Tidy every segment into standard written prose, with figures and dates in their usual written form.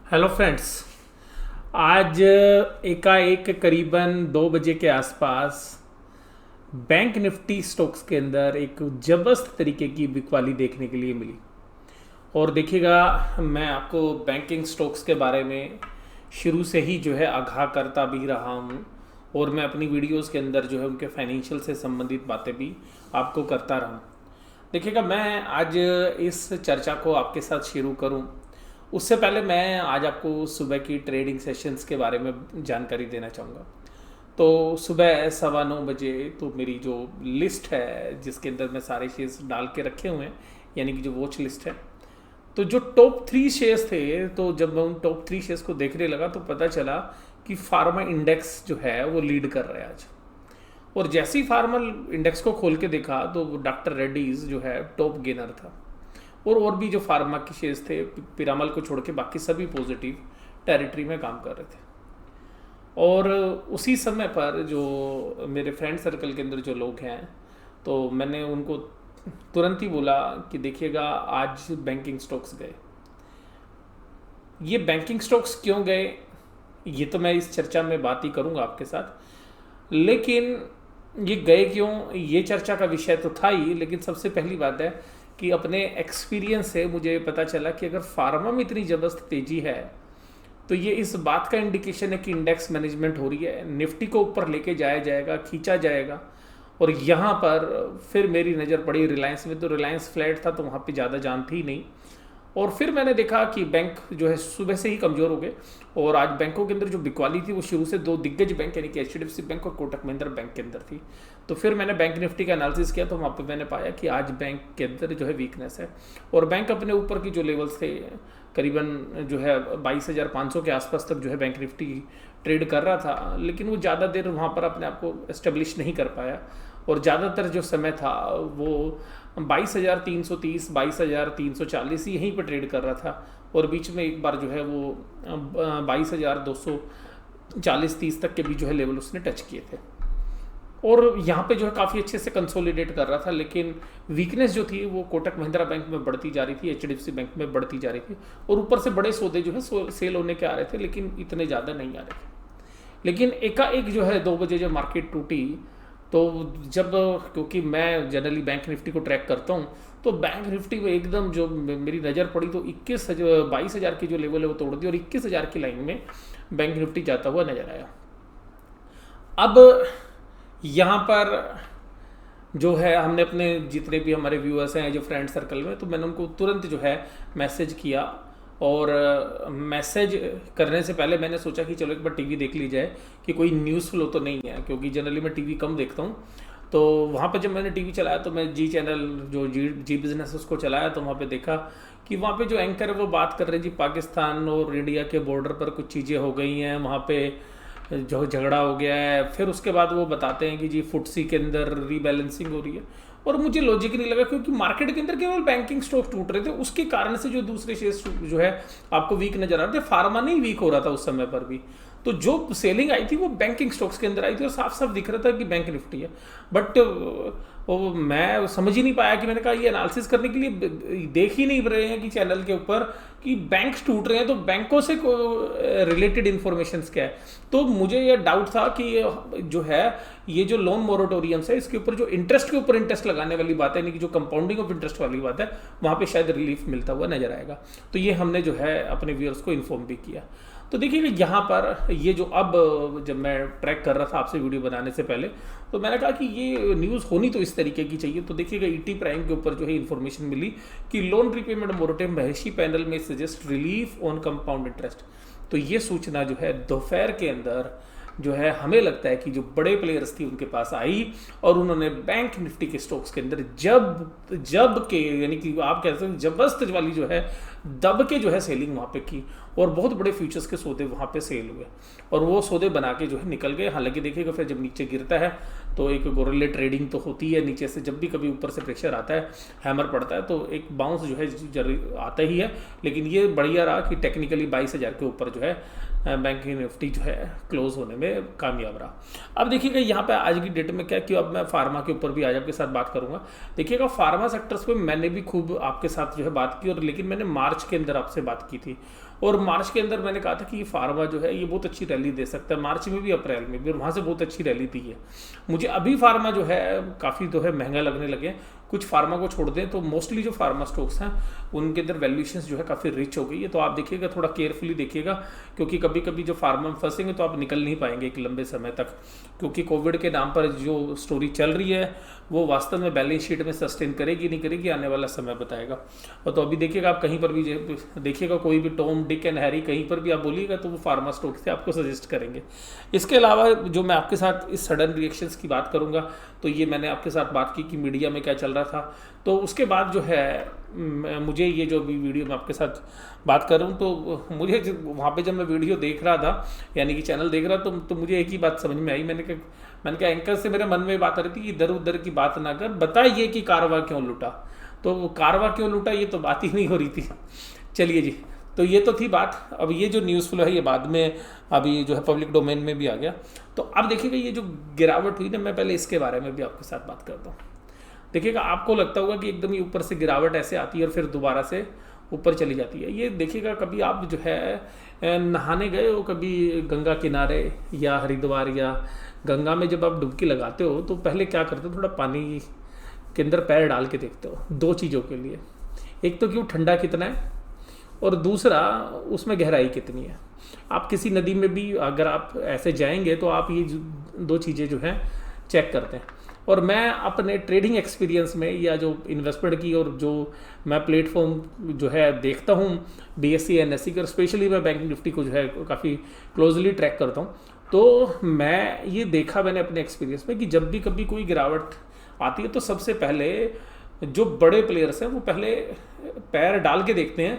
Hello friends. आज एकाएक करीबन 2 बजे के आसपास बैंक निफ्टी स्टॉक्स के अंदर एक जबरदस्त तरीके की बिकवाली देखने के लिए मिली। और देखिएगा, मैं आपको बैंकिंग स्टॉक्स के बारे में शुरू से ही जो है आगाह करता भी रहा हूँ, और मैं अपनी वीडियोस के अंदर जो है उनके फाइनेंशियल से संबंधित बातें भी आपको करता रहा हूँ। देखिएगा, मैं आज इस चर्चा को आपके साथ शुरू करूं उससे पहले मैं आज आपको सुबह की ट्रेडिंग सेशंस के बारे में जानकारी देना चाहूँगा। तो सुबह 9:15 बजे तो मेरी जो लिस्ट है जिसके अंदर मैं सारे शेयर्स डाल के रखे हुए हैं, यानी कि जो वॉच लिस्ट है, तो जो टॉप 3 शेयर्स थे, तो जब मैं उन टॉप 3 शेयर्स को देखने लगा तो पता चला कि फार्मा इंडेक्स जो है वो लीड कर रहा है आज। और जैसे ही फार्मल इंडेक्स को खोल के देखा तो डॉक्टर रेड्डीज जो है टॉप गेनर था, और भी जो फार्मा के शेयर्स थे पिरामल को छोड़ के बाकी सभी पॉजिटिव टेरिटरी में काम कर रहे थे। और उसी समय पर जो मेरे फ्रेंड सर्कल के अंदर जो लोग हैं, तो मैंने उनको तुरंत ही बोला कि देखिएगा, आज बैंकिंग स्टॉक्स गए। ये बैंकिंग स्टॉक्स क्यों गए, ये तो मैं इस चर्चा में बात ही करूंगा आपके साथ, लेकिन ये गए क्यों ये चर्चा का विषय तो था ही। लेकिन सबसे पहली बात है कि अपने एक्सपीरियंस से मुझे पता चला कि अगर फार्मा में इतनी ज़बरदस्त तेज़ी है तो ये इस बात का इंडिकेशन है कि इंडेक्स मैनेजमेंट हो रही है, निफ्टी को ऊपर लेके जाया जाएगा, खींचा जाएगा। और यहाँ पर फिर मेरी नज़र पड़ी रिलायंस में, तो रिलायंस फ्लैट था तो वहाँ पे ज़्यादा जान थी नहीं। और फिर मैंने देखा कि बैंक जो है सुबह से ही कमज़ोर हो गए, और आज बैंकों के अंदर जो बिकवाली थी वो शुरू से 2 दिग्गज बैंक यानी कि एचडीएफसी बैंक और कोटक महिंद्रा बैंक के अंदर थी। तो फिर मैंने बैंक निफ्टी का एनालिसिस किया तो वहाँ पे मैंने पाया कि आज बैंक के अंदर जो है वीकनेस है, और बैंक अपने ऊपर की जो लेवल्स थे करीबन जो है 22,500 के आसपास तक जो है बैंक निफ्टी ट्रेड कर रहा था, लेकिन वो ज़्यादा देर वहाँ पर अपने आप को एस्टेब्लिश नहीं कर पाया। और ज़्यादातर जो समय था वो 22,330 22,340 यहीं पर ट्रेड कर रहा था, और बीच में एक बार जो है वो 22,240-30 तक के भी जो है लेवल उसने टच किए थे, और यहाँ पे जो है काफ़ी अच्छे से कंसोलिडेट कर रहा था। लेकिन वीकनेस जो थी वो कोटक महिंद्रा बैंक में बढ़ती जा रही थी, एचडीएफसी बैंक में बढ़ती जा रही थी, और ऊपर से बड़े सौदे जो है सेल होने के आ रहे थे, लेकिन इतने ज़्यादा नहीं आ रहे थे। लेकिन एकाएक जो है 2 बजे जब मार्केट टूटी, तो जब क्योंकि मैं जनरली बैंक निफ्टी को ट्रैक करता हूँ, तो बैंक निफ्टी में एकदम जो मेरी नज़र पड़ी तो 22,000 की जो लेवल है वो तोड़ दी, और 21,000 की लाइन में बैंक निफ्टी जाता हुआ नजर आया। अब यहाँ पर जो है हमने अपने जितने भी हमारे व्यूअर्स हैं जो फ्रेंड सर्कल में, तो मैंने उनको तुरंत जो है मैसेज किया, और मैसेज करने से पहले मैंने सोचा कि चलो एक बार टीवी देख ली जाए कि कोई न्यूज़ फ्लो तो नहीं है, क्योंकि जनरली मैं टीवी कम देखता हूँ। तो वहाँ पर जब मैंने टीवी चलाया तो मैं जी चैनल जो जी बिजनेस उसको चलाया, तो वहाँ पे देखा कि वहाँ पे जो एंकर है वो बात कर रहे हैं जी पाकिस्तान और इंडिया के बॉर्डर पर कुछ चीज़ें हो गई हैं, वहाँ पे जो झगड़ा हो गया है। फिर उसके बाद वो बताते हैं कि जी फुटसी के अंदर रीबैलेंसिंग हो रही है, और मुझे लॉजिक नहीं लगा, क्योंकि मार्केट के अंदर केवल बैंकिंग स्टॉक टूट रहे थे, उसके कारण से जो दूसरे शेयर्स जो है आपको वीक नजर आ रहे थे। फार्मा नहीं वीक हो रहा था उस समय पर भी, तो जो सेलिंग आई थी वो बैंकिंग स्टॉक्स के अंदर आई थी, और साफ साफ दिख रहा था कि बैंक निफ्टी है। बट वो मैं समझ ही नहीं पाया कि मैंने कहा ये एनालिसिस करने के लिए देख ही नहीं रहे हैं कि चैनल के ऊपर कि बैंक टूट रहे हैं, तो बैंकों से रिलेटेड इन्फॉर्मेशन क्या है। तो मुझे ये डाउट था कि जो है ये जो लोन मोरेटोरियम्स है इसके ऊपर जो इंटरेस्ट के ऊपर इंटरेस्ट लगाने वाली बात है, यानी कि जो कंपाउंडिंग ऑफ इंटरेस्ट वाली बात है, वहाँ पे शायद रिलीफ मिलता हुआ नजर आएगा। तो ये हमने जो है अपने व्यूअर्स को इन्फॉर्म भी किया। तो देखिए यहाँ पर ये जो अब जब मैं ट्रैक कर रहा था आपसे वीडियो बनाने से पहले, तो मैंने कहा कि ये न्यूज़ होनी तो इस तरीके की चाहिए। तो देखिएगा ईटी प्राइम के ऊपर जो है इन्फॉर्मेशन मिली कि लोन रिपेमेंट मोरेटोरियम महेशी पैनल में suggest relief on compound interest. तो ये सूचना जो है दोपहर के अंदर जो है हमें लगता है कि जो बड़े प्लेयर्स थी उनके पास आई, और उन्होंने बैंक निफ्टी के स्टॉक्स के अंदर जब के यानी कि आप कह सकते हैं जबरदस्त वाली जो है दब के जो है सेलिंग वहाँ पे की, और बहुत बड़े फ्यूचर्स के सौदे वहाँ पे सेल हुए, और वो सौदे बना के जो है निकल गए। हालांकि देखिएगा फिर जब नीचे गिरता है तो एक गोरिल्ला ट्रेडिंग तो होती है नीचे से, जब भी कभी ऊपर से प्रेशर आता है, हैमर पड़ता है, तो एक बाउंस जो है आता ही है। लेकिन ये बढ़िया रहा कि टेक्निकली 22,000 के ऊपर जो है बैंक निफ्टी जो है क्लोज होने में कामयाब रहा। अब देखिएगा यहाँ पे आज की डेट में क्या, कि अब मैं फार्मा के ऊपर भी आज आपके साथ बात करूंगा। देखिएगा फार्मा सेक्टर्स पे मैंने भी खूब आपके साथ जो है बात की, और लेकिन मैंने मार्च के अंदर आपसे बात की थी, और मार्च के अंदर मैंने कहा था कि ये फार्मा जो है ये बहुत अच्छी रैली दे सकता है, मार्च में भी अप्रैल में भी, और वहाँ से बहुत अच्छी रैली दी है। मुझे अभी फार्मा जो है काफ़ी जो है महंगा लगने लगे। कुछ फार्मा को छोड़ दें तो मोस्टली जो फार्मा स्टॉक्स हैं उनके अंदर वैल्यूएशंस जो है काफ़ी रिच हो गई है। तो आप देखिएगा, थोड़ा केयरफुली देखिएगा, क्योंकि कभी कभी जो फार्मा में फंसेंगे तो आप निकल नहीं पाएंगे एक लंबे समय तक, क्योंकि कोविड के नाम पर जो स्टोरी चल रही है वो वास्तव में बैलेंस शीट में सस्टेन करेगी नहीं करेगी, आने वाला समय बताएगा। और तो अभी देखिएगा, आप कहीं पर भी देखिएगा, कोई भी टॉम डिक एंड हैरी कहीं पर भी आप बोलिएगा तो वो फार्मा स्टॉक से आपको सजेस्ट करेंगे। इसके अलावा जो मैं आपके साथ इस सडन रिएक्शंस की बात करूंगा, तो ये मैंने आपके साथ बात की कि मीडिया में क्या चल रहा था। तो उसके बाद जो है मुझे ये जो भी वीडियो मैं आपके साथ बात कर रहा हूँ, तो मुझे वहाँ पे जब मैं वीडियो देख रहा था, यानी कि चैनल देख रहा, तो मुझे एक ही बात समझ में आई। मैंने कहा एंकर से मेरे मन में बात आ रही थी कि इधर उधर की बात ना कर, बताइए कि कारवा क्यों लूटा। तो कारवा क्यों लूटा ये तो बात ही नहीं हो रही थी। चलिए जी, तो ये तो थी बात। अब ये जो न्यूज़ फ्लो है ये बाद में अभी जो है पब्लिक डोमेन में भी आ गया। तो अब देखिएगा ये जो गिरावट हुई ना, मैं पहले इसके बारे में भी आपके साथ बात करता हूँ। देखिएगा, आपको लगता होगा कि एकदम ही ऊपर से गिरावट ऐसे आती है और फिर दोबारा से ऊपर चली जाती है। ये देखिएगा, कभी आप जो है नहाने गए हो कभी गंगा किनारे या हरिद्वार या गंगा में, जब आप डुबकी लगाते हो तो पहले क्या करते हो, थोड़ा पानी के अंदर पैर डाल के देखते हो दो चीज़ों के लिए। एक तो कि वो ठंडा कितना है, और दूसरा उसमें गहराई कितनी है। आप किसी नदी में भी अगर आप ऐसे जाएंगे तो आप ये दो चीज़ें जो हैं चेक करते हैं। और मैं अपने ट्रेडिंग एक्सपीरियंस में या जो इन्वेस्टमेंट की और जो मैं प्लेटफॉर्म जो है देखता हूँ BSE NSE का, स्पेशली मैं बैंक निफ्टी को जो है काफ़ी क्लोजली ट्रैक करता हूँ, तो मैं ये देखा मैंने अपने एक्सपीरियंस में कि जब भी कभी कोई गिरावट आती है तो सबसे पहले जो बड़े प्लेयर्स हैं वो पहले पैर डाल के देखते हैं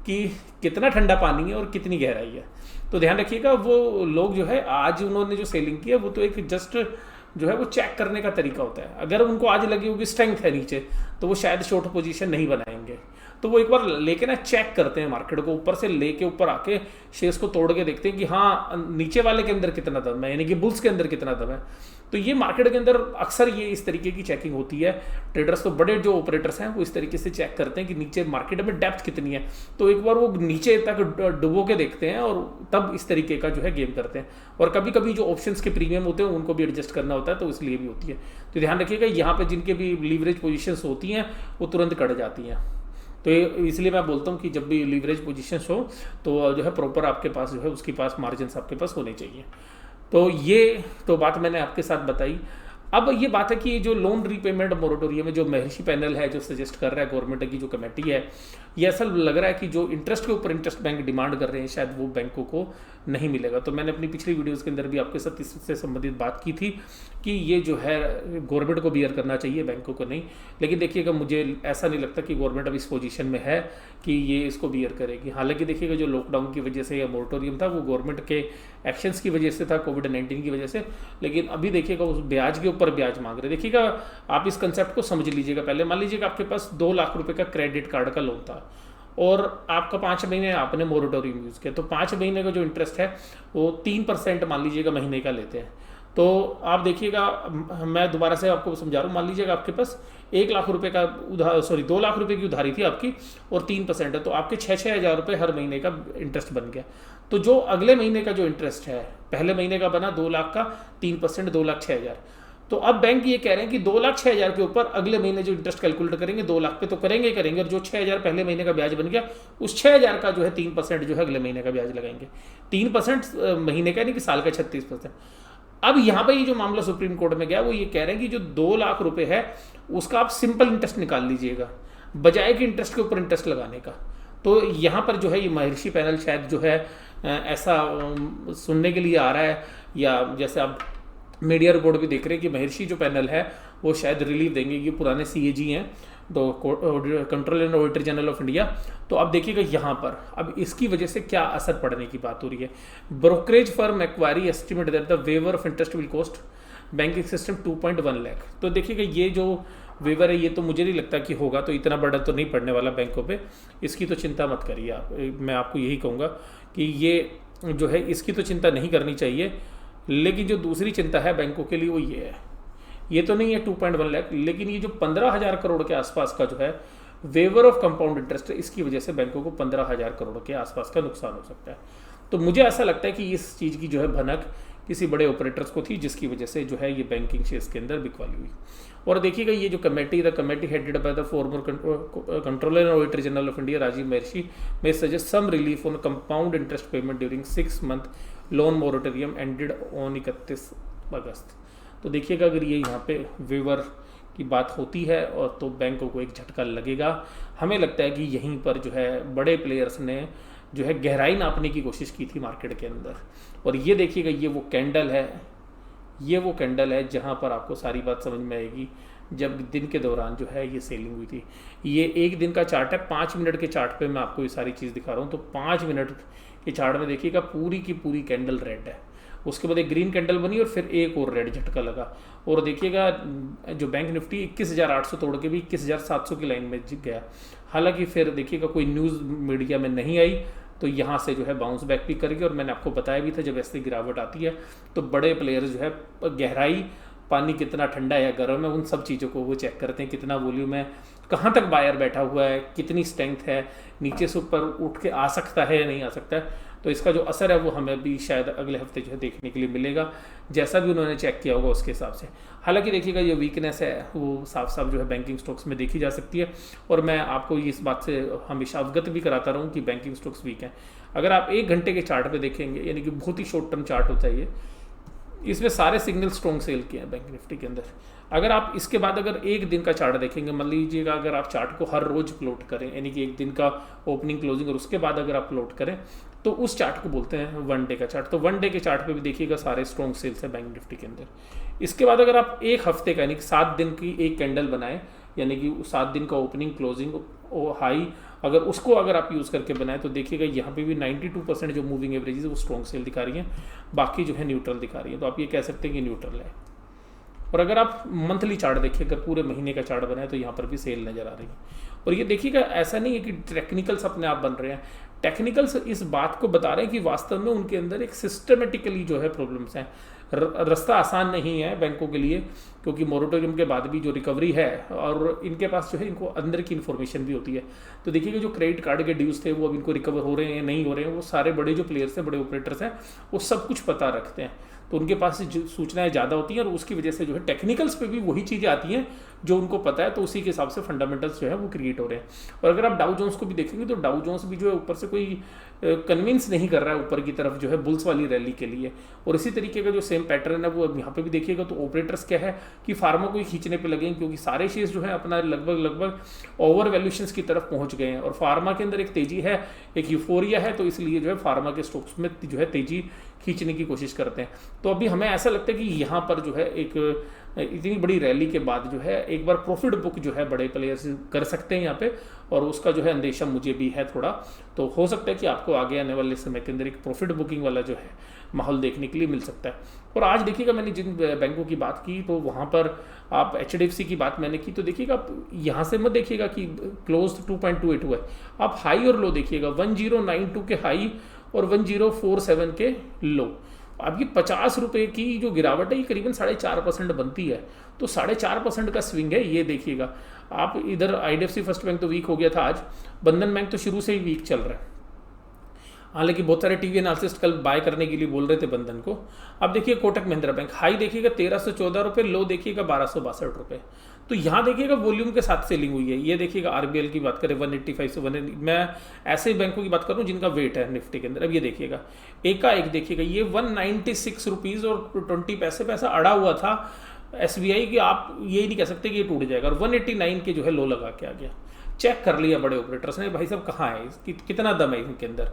कि कितना ठंडा पानी है और कितनी गहराई है। तो ध्यान रखिएगा, वो लोग जो है आज उन्होंने जो सेलिंग की है वो तो एक जस्ट जो है वो चेक करने का तरीका होता है। अगर उनको आज लगी होगी स्ट्रेंथ है नीचे, तो वो शायद शॉर्ट पोजीशन नहीं बनाएंगे। तो वो एक बार लेके ना चेक करते हैं मार्केट को, ऊपर से लेके ऊपर आके शेयर्स को तोड़ के देखते हैं कि हाँ नीचे वाले के अंदर कितना दम है, यानी कि बुल्स के अंदर कितना दम है। तो ये मार्केट के अंदर अक्सर ये इस तरीके की चेकिंग होती है। ट्रेडर्स तो बड़े जो ऑपरेटर्स हैं वो इस तरीके से चेक करते हैं कि नीचे मार्केट में डेप्थ कितनी है, तो एक बार वो नीचे तक डुबो के देखते हैं और तब इस तरीके का जो है गेम करते हैं। और कभी कभी जो ऑप्शंस के प्रीमियम होते हैं उनको भी एडजस्ट करना होता है, तो इसलिए भी होती है। तो ध्यान रखिएगा, यहाँ पे जिनके भी लीवरेज पोजीशंस होती हैं वो तुरंत कट जाती हैं। तो इसलिए मैं बोलता हूँ कि जब भी लीवरेज पोजीशंस हो तो जो है प्रॉपर आपके पास जो है उसके पास मार्जिन्स आपके पास होने चाहिए। तो ये तो बात मैंने आपके साथ बताई। अब ये बात है कि जो लोन रीपेमेंट मोरेटोरियम में जो महर्षि पैनल है जो सजेस्ट कर रहा है, गवर्नमेंट की जो कमेटी है, ये ऐसा लग रहा है कि जो इंटरेस्ट के ऊपर इंटरेस्ट बैंक डिमांड कर रहे हैं शायद वो बैंकों को नहीं मिलेगा। तो मैंने अपनी पिछली वीडियोस के अंदर भी आपके साथ इससे संबंधित बात की थी कि ये जो है गवर्नमेंट को बियर करना चाहिए, बैंकों को नहीं। लेकिन देखिएगा, मुझे ऐसा नहीं लगता कि गवर्नमेंट अब इस पोजीशन में है कि ये इसको बियर करेगी। हालांकि देखिएगा, जो लॉकडाउन की वजह से या मोरेटोरियम था वो गवर्नमेंट के एक्शंस की वजह से था, कोविड-19 की वजह से। लेकिन अभी देखिएगा उस ब्याज के ऊपर ब्याज मांग रहे। देखिएगा, आप इस कंसेप्ट को समझ लीजिएगा। पहले मान लीजिएगा आपके पास 2 लाख रुपए का क्रेडिट कार्ड का लोन था और आपका 5 महीने आपने मोरेटोरियम यूज़ किया, तो 5 महीने का जो इंटरेस्ट है वो 3% मान लीजिएगा महीने का लेते हैं। तो आप देखिएगा, मैं दोबारा से आपको समझा रहा हूँ, मान लीजिएगा आपके पास 1 लाख रुपए का 2 लाख रुपए की उधारी थी आपकी और 3% है, तो आपके 6-6 हज़ार रुपये हर महीने का इंटरेस्ट बन गया। तो जो अगले महीने का जो इंटरेस्ट है, पहले महीने का बना 2 लाख का, 3% 2,06,000। तो अब बैंक ये कह रहे हैं कि 2,06,000 के ऊपर अगले महीने जो इंटरेस्ट कैलकुलेट करेंगे 2 लाख पे तो करेंगे और जो 6,000 पहले महीने का ब्याज बन गया उस 6,000 का जो है 3% जो है अगले महीने का ब्याज लगाएंगे। 3% महीने का नहीं कि साल का 36%। अब यहाँ पे ये जो मामला सुप्रीम कोर्ट में गया वो ये कह रहे हैं कि जो 2 लाख रुपए है उसका आप सिंपल इंटरेस्ट निकाल लीजिएगा बजाय कि इंटरेस्ट के ऊपर इंटरेस्ट लगाने का। तो यहाँ पर जो है ये महर्षि पैनल शायद जो है ऐसा सुनने के लिए आ रहा है, या जैसे आप मीडिया रिपोर्ट भी देख रहे हैं कि महर्षि जो पैनल है वो शायद रिलीव देंगे। ये पुराने CAG हैं, तो control and auditor general of India. तो अब देखिएगा यहाँ पर अब इसकी वजह से क्या असर पड़ने की बात हो रही है। Brokerage firm Equirus estimate that the waiver of interest will cost banking system 2.1 lakh. तो देखिएगा, ये जो वेवर है ये तो मुझे नहीं लगता कि होगा, तो इतना बड़ा तो नहीं पड़ने वाला बैंकों पे, इसकी तो चिंता मत करिए आप। मैं आपको यही कहूँगा कि ये जो है इसकी तो चिंता नहीं करनी चाहिए। लेकिन जो दूसरी चिंता है बैंकों के लिए वो ये है, ये तो नहीं है 2.1 लाख, लेकिन ये जो 15,000 करोड़ के आसपास का जो है वेवर ऑफ कंपाउंड इंटरेस्ट, इसकी वजह से बैंकों को 15,000 करोड़ के आसपास का नुकसान हो सकता है। तो मुझे ऐसा लगता है कि इस चीज़ की जो है भनक किसी बड़े ऑपरेटर्स को थी, जिसकी वजह से जो है ये बैंकिंग शेयर्स के अंदर बिकवाली हुई। और देखिएगा ये जो committee headed by the former controller and auditor general of India Rajiv Mahrishi में suggest some relief on compound interest payment during 6 month loan moratorium ended on 31 August. तो देखिएगा अगर ये यहाँ पे वेवर की बात होती है और तो बैंकों को एक झटका लगेगा। हमें लगता है कि यहीं पर जो है बड़े प्लेयर्स ने जो है गहराई नापने की कोशिश की थी मार्केट के अंदर। और ये देखिएगा ये वो कैंडल है जहाँ पर आपको सारी बात समझ में आएगी जब दिन के दौरान जो है ये सेलिंग हुई थी। ये एक दिन का चार्ट है, 5 मिनट के चार्ट पे मैं आपको ये सारी चीज़ दिखा रहा हूँ। तो 5 मिनट के चार्ट में देखिएगा पूरी की पूरी कैंडल रेड है, उसके बाद एक ग्रीन कैंडल बनी और फिर एक और रेड झटका लगा। और देखिएगा जो बैंक निफ्टी 21,800 तोड़ के भी 21,700 की लाइन में गया। हालांकि फिर देखिएगा कोई न्यूज़ मीडिया में नहीं आई, तो यहाँ से जो है बाउंस बैक भी करेगी। और मैंने आपको बताया भी था जब ऐसी गिरावट आती है तो बड़े प्लेयर्स जो है गहराई, पानी कितना ठंडा है या गर्म है, उन सब चीज़ों को वो चेक करते हैं, कितना वॉल्यूम है, कहाँ तक बायर बैठा हुआ है, कितनी स्ट्रेंथ है, नीचे से ऊपर उठ के आ सकता है या नहीं आ सकता है। तो इसका जो असर है वो हमें भी शायद अगले हफ्ते जो है देखने के लिए मिलेगा, जैसा भी उन्होंने चेक किया होगा उसके हिसाब से। हालांकि देखिएगा ये वीकनेस है वो साफ साफ जो है बैंकिंग स्टॉक्स में देखी जा सकती है। और मैं आपको इस बात से हमेशा अवगत भी कराता रहूँ कि बैंकिंग स्टॉक्स वीक हैं। अगर आप 1 घंटे के चार्ट पे देखेंगे, यानी कि बहुत ही शॉर्ट टर्म चार्ट होता है ये, इसमें सारे सिग्नल स्ट्रॉन्ग सेल किए हैं बैंक निफ्टी के अंदर। अगर आप इसके बाद अगर 1 दिन का चार्ट देखेंगे, मान लीजिएगा अगर आप चार्ट को हर रोज प्लॉट करें, यानी कि 1 दिन का ओपनिंग क्लोजिंग और उसके बाद अगर आप प्लॉट करें, तो उस चार्ट को बोलते हैं 1 डे का चार्ट। तो 1 डे के चार्ट पे भी देखिएगा सारे स्ट्रॉन्ग सेल्स है बैंक निफ्टी के अंदर। इसके बाद अगर आप 1 हफ्ते का यानी कि 7 दिन की एक कैंडल बनाएं, यानी कि 7 दिन का ओपनिंग क्लोजिंग और हाई, अगर उसको अगर आप यूज़ करके बनाएं तो देखिएगा यहाँ पे भी 92% जो मूविंग एवरेज है वो स्ट्रॉन्ग सेल दिखा रही है, बाकी जो है न्यूट्रल दिखा रही है। तो आप ये कह सकते हैं कि न्यूट्रल है। और अगर आप मंथली चार्ट देखिए, अगर पूरे महीने का चार्ट बनाए तो यहाँ पर भी सेल नज़र आ रही है। और ये देखिएगा ऐसा नहीं है कि टेक्निकल्स अपने आप बन रहे हैं, टेक्निकल्स इस बात को बता रहे हैं कि वास्तव में उनके अंदर एक सिस्टमेटिकली जो है प्रॉब्लम्स हैं। रास्ता आसान नहीं है बैंकों के लिए, क्योंकि मोरेटोरियम के बाद भी जो रिकवरी है और इनके पास जो है इनको अंदर की इन्फॉर्मेशन भी होती है। तो देखिएगा जो क्रेडिट कार्ड के ड्यूज थे वो अब इनको रिकवर हो रहे हैं नहीं हो रहे हैं, वो सारे बड़े जो प्लेयर्स हैं, बड़े ऑपरेटर्स हैं, वो सब कुछ पता रखते हैं। तो उनके पास सूचनाएं ज़्यादा होती हैं और उसकी वजह से जो है टेक्निकल्स पे भी वही चीज़ें आती हैं जो उनको पता है, तो उसी के हिसाब से फंडामेंटल्स जो है वो क्रिएट हो रहे हैं। और अगर आप डाउ जोन्स को भी देखेंगे तो डाउ जोन्स भी जो है ऊपर से कोई कन्विंस नहीं कर रहा है ऊपर की तरफ जो है बुल्स वाली रैली के लिए। और इसी तरीके का जो सेम पैटर्न है वो अब यहाँ पे भी देखिएगा। तो ऑपरेटर्स क्या है कि फार्मा को ही खींचने पे लगे हैं, क्योंकि सारे शेयर्स जो है अपना लगभग ओवर वैल्यूएशंस की तरफ पहुंच गए हैं और फार्मा के अंदर एक तेजी है, एक यूफोरिया है, तो इसलिए जो है फार्मा के स्टॉक्स में जो है तेजी खींचने की कोशिश करते हैं। तो अभी हमें ऐसा लगता है कि यहाँ पर जो है एक इतनी बड़ी रैली के बाद जो है एक बार प्रॉफिट बुक जो है बड़े प्लेयर्स कर सकते हैं यहाँ पे, और उसका जो है अंदेशा मुझे भी है थोड़ा। तो हो सकता है कि आपको आगे आने वाले समय के अंदर एक प्रॉफिट बुकिंग वाला जो है माहौल देखने के लिए मिल सकता है। और आज देखिएगा मैंने जिन बैंकों की बात की तो वहाँ पर आप HDFC की बात मैंने की, तो देखिएगा आप यहाँ से मत देखिएगा कि क्लोज 2.28 हुआ है, आप हाई और लो देखिएगा, 1092 के हाई और 1047 के लो। अब ये 50 रुपये की जो गिरावट है ये करीबन 4.5% बनती है, तो 4.5% का स्विंग है ये देखिएगा आप। इधर IDFC फर्स्ट बैंक तो वीक हो गया था आज, बंधन बैंक तो शुरू से ही वीक चल रहा है। हालांकि बहुत सारे टीवी एनालिसिस्ट कल बाय करने के लिए बोल रहे थे बंधन को। अब देखिए कोटक महिंद्रा बैंक हाई देखिएगा 1314 रुपये, लो देखिएगा 1262 रुपये। तो यहाँ देखिएगा वॉल्यूम के साथ सेलिंग हुई है। ये देखिएगा RBL की बात करें 185 से 180, मैं ऐसे बैंकों की बात करूँ जिनका वेट है निफ्टी के अंदर। अब ये देखिएगा एक देखिएगा ये 196 रुपीज़ और 20 पैसे पैसा अड़ा हुआ था SBI की, आप ये नहीं कह सकते कि ये टूट जाएगा। और 189 के जो है लो लगा के आ गया। चेक कर लिया बड़े ऑपरेटर्स ने, भाई साहब कहाँ है कितना दम है इनके अंदर।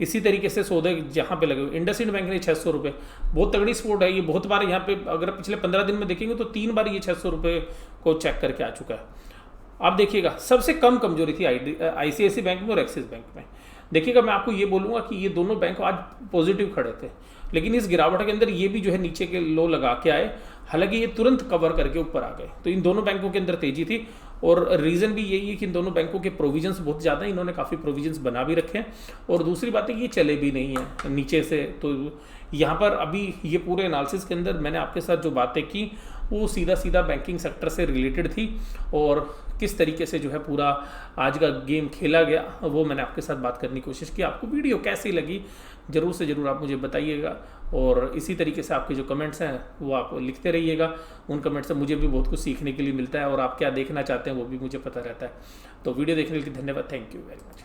इसी तरीके से सौदे जहाँ पे लगे हुए, इंडसइंड बैंक ने 600 रुपये, बहुत तगड़ी स्पोर्ट है ये। बहुत बार यहाँ पे अगर पिछले 15 दिन में देखेंगे तो 3 बार ये 600 रुपये को चेक करके आ चुका है। आप देखिएगा सबसे कम कमजोरी थी ICICI बैंक में और एक्सिस बैंक में। देखिएगा मैं आपको ये बोलूँगा कि ये दोनों बैंक आज पॉजिटिव खड़े थे, लेकिन इस गिरावट के अंदर ये भी जो है नीचे के लो लगा के आए, हालांकि ये तुरंत कवर करके ऊपर आ गए। तो इन दोनों बैंकों के अंदर तेजी थी और रीज़न भी यही है कि इन दोनों बैंकों के प्रोविजंस बहुत ज़्यादा हैं, इन्होंने काफ़ी प्रोविजंस बना भी रखे हैं। और दूसरी बात है कि ये चले भी नहीं हैं नीचे से। तो यहाँ पर अभी ये पूरे एनालिसिस के अंदर मैंने आपके साथ जो बातें की वो सीधा बैंकिंग सेक्टर से रिलेटेड थी और किस तरीके से जो है पूरा आज का गेम खेला गया वो मैंने आपके साथ बात करने की कोशिश की। आपको वीडियो कैसी लगी ज़रूर से ज़रूर आप मुझे बताइएगा, और इसी तरीके से आपके जो कमेंट्स हैं वो आप लिखते रहिएगा। उन कमेंट्स से मुझे भी बहुत कुछ सीखने के लिए मिलता है, और आप क्या देखना चाहते हैं वो भी मुझे पता रहता है। तो वीडियो देखने के लिए धन्यवाद। Thank you very much.